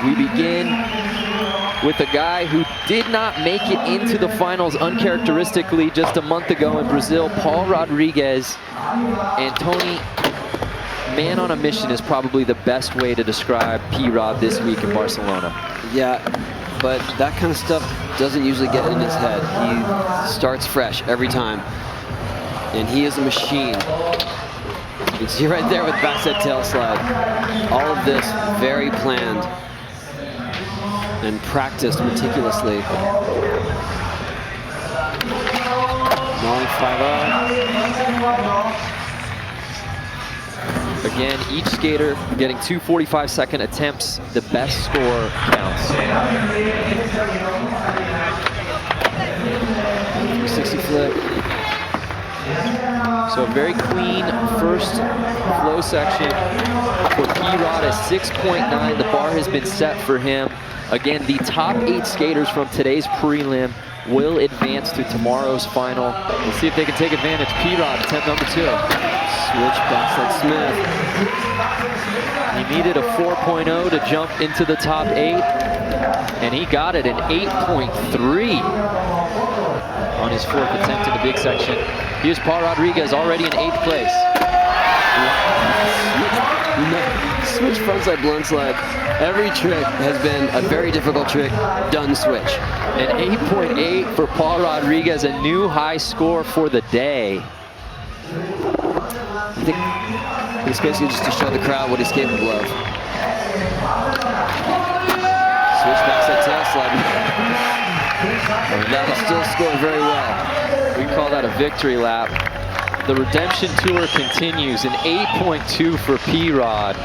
We begin with a guy who did not make it into the finals uncharacteristically just a month ago in Brazil, Paul Rodriguez. And Tony, man on a mission is probably the best way to describe P-Rod this week in Barcelona. Yeah, but that kind of stuff doesn't usually get in his head. He starts fresh every time, and he is a machine. You can see right there with backside tail slide. All of this very planned and practiced meticulously. Long 5-0. Again, each skater getting 2 45-second attempts. The best score counts. 360 flip. So a very clean first flow section for P-Rod at 6.9. The bar has been set for him. Again, the top 8 skaters from today's prelim will advance to tomorrow's final. We'll see if they can take advantage. P-Rod, attempt number 2. Switch backside Smith. He needed a 4.0 to jump into the top 8, and he got it, an 8.3 on his 4th attempt in the big section. Here's Paul Rodriguez already in 8th place. Switch frontside blunt slide. Every trick has been a very difficult trick done switch. An 8.8 for Paul Rodriguez, a new high score for the day. I think it's basically just to show the crowd what he's capable of. Switch backside tail slide. That is still scoring very well. We call that a victory lap. The redemption tour continues, an 8.2 for P-Rod.